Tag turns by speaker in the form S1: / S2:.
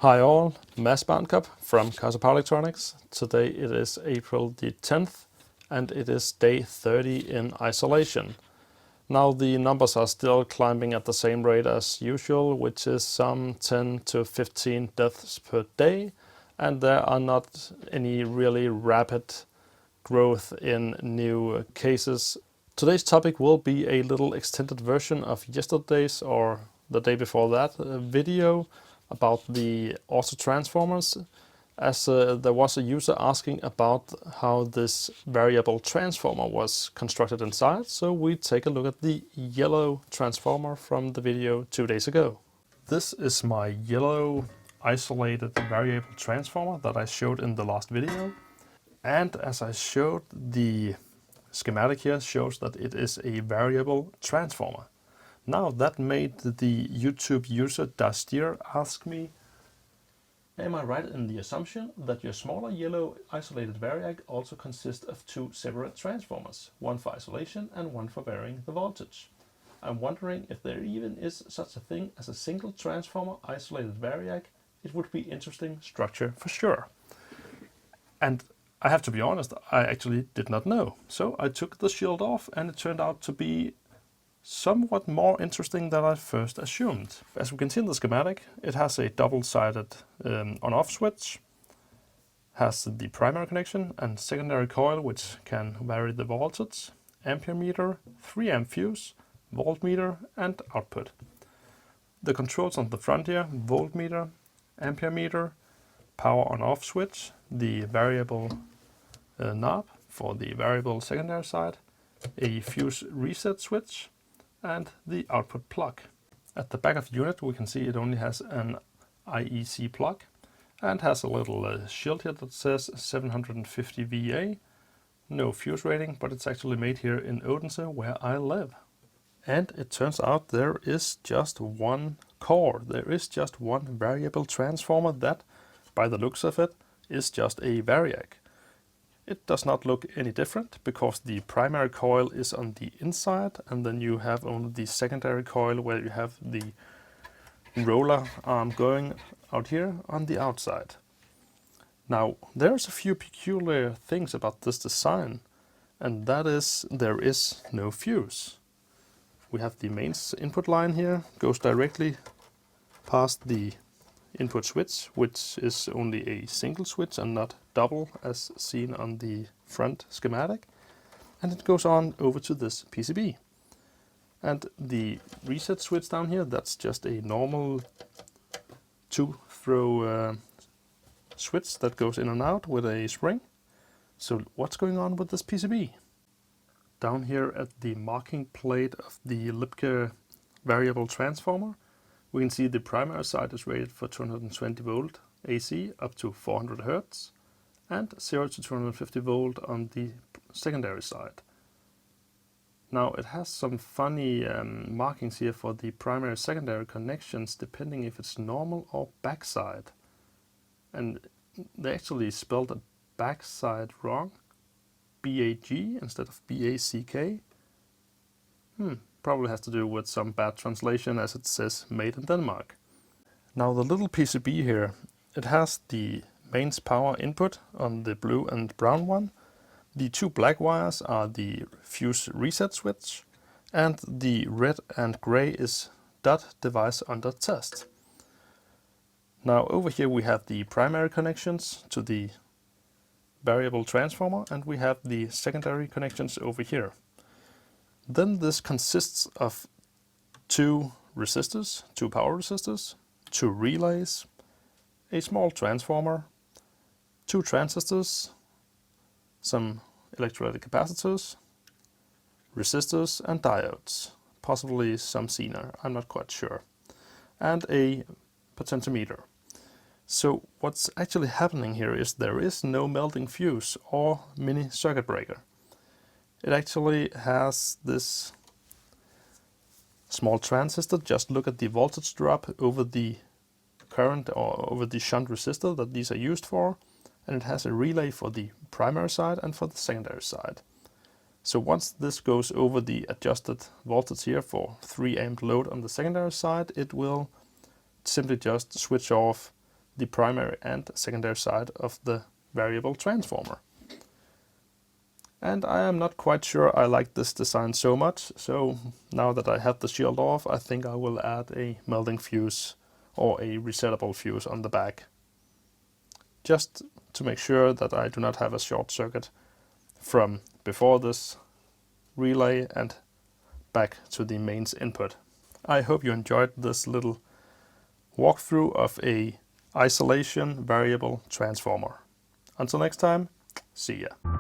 S1: Hi all, Mads Barncup from Kaizer Power Electronics. Today it is April the 10th and it is day 30 in isolation. Now the numbers are still climbing at the same rate as usual, which is some 10 to 15 deaths per day, and there are not any really rapid growth in new cases. Today's topic will be a little extended version of yesterday's or the day before that video about the auto transformers, as there was a user asking about how this variable transformer was constructed inside, so we take a look at the yellow transformer from the video 2 days ago. This is my yellow isolated variable transformer that I showed in the last video, and as I showed, the schematic here shows that it is a variable transformer. Now that made the YouTube user Dastier ask me, am I right in the assumption that your smaller yellow isolated variac also consists of two separate transformers, one for isolation and one for varying the voltage? I'm wondering if there even is such a thing as a single transformer isolated variac. It would be interesting structure for sure. And I have to be honest, I actually did not know. So I took the shield off and it turned out to be somewhat more interesting than I first assumed. As we can see in the schematic, it has a double-sided on-off switch, has the primary connection and secondary coil which can vary the voltage, ampere meter, 3 amp fuse, voltmeter and output. The controls on the front here, voltmeter, ampere meter, power on-off switch, the variable knob for the variable secondary side, a fuse reset switch, and the output plug. At the back of the unit we can see it only has an IEC plug and has a little shield here that says 750 VA. No fuse rating, but it's actually made here in Odense where I live. And it turns out there is just one core. There is just one variable transformer that, by the looks of it, is just a variac. It does not look any different because the primary coil is on the inside and then you have only the secondary coil where you have the roller arm going out here on the outside. Now there's a few peculiar things about this design, and that is there is no fuse. We have the mains input line here, goes directly past the input switch, which is only a single switch and not double as seen on the front schematic, and it goes on over to this PCB. And the reset switch down here, that's just a normal 2-throw switch that goes in and out with a spring. So what's going on with this PCB? Down here at the marking plate of the Lipke variable transformer, we can see the primary side is rated for 220 volt AC up to 400 Hz and 0 to 250 volt on the secondary side. Now it has some funny markings here for the primary secondary connections depending if it's normal or backside. And they actually spelled the backside wrong, BAG instead of BACK. Probably has to do with some bad translation as it says made in Denmark. Now the little PCB here, it has the mains power input on the blue and brown one. The two black wires are the fuse reset switch, and the red and gray is dot device under test. Now over here we have the primary connections to the variable transformer and we have the secondary connections over here. Then this consists of two resistors, two power resistors, two relays, a small transformer, two transistors, some electrolytic capacitors, resistors and diodes, possibly some Zener, I'm not quite sure, and a potentiometer. So what's actually happening here is there is no melting fuse or mini circuit breaker. It actually has this small transistor. Just look at the voltage drop over the current or over the shunt resistor that these are used for, and it has a relay for the primary side and for the secondary side. So once this goes over the adjusted voltage here for 3 amp load on the secondary side, it will simply just switch off the primary and secondary side of the variable transformer. And I am not quite sure I like this design so much, so now that I have the shield off, I think I will add a melting fuse or a resettable fuse on the back, just to make sure that I do not have a short circuit from before this relay and back to the mains input. I hope you enjoyed this little walkthrough of a isolation variable transformer. Until next time, see ya.